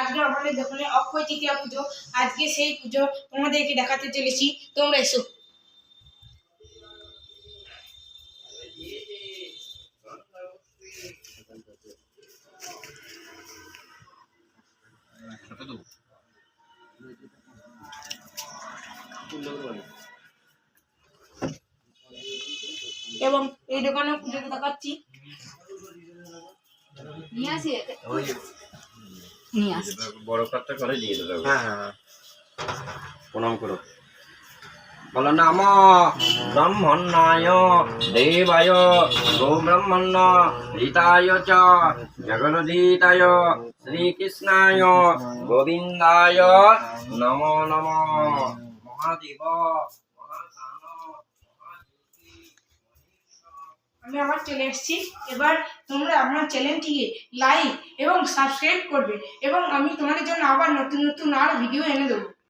আজকে আমাদের দোকানে অক্ষয় তৃতীয়া পুজো। আজকে সেই পুজো তোমাদেরকে দেখাতে চলেছি, তোমরা এসো। এবং এই দোকানে পুজো দেখাচ্ছি। বড় কাজটা করে দিয়ে দেবো। হ্যাঁ, প্রণাম করো। বলো নম ব্রহ্মণ্যায় দেবায় গোব্রহ্মণ্য হিতায় চ জগদীতায় শ্রীকৃষ্ণায় গোবিন্দায় নমো নমঃ। মহাদেব আমি আবার চলে এসেছি। এবার তোমরা আমার চ্যানেলটিকে লাইক এবং সাবস্ক্রাইব করবে এবং আমি তোমাদের জন্য আবার নতুন নতুন আর ভিডিও এনে দেবো।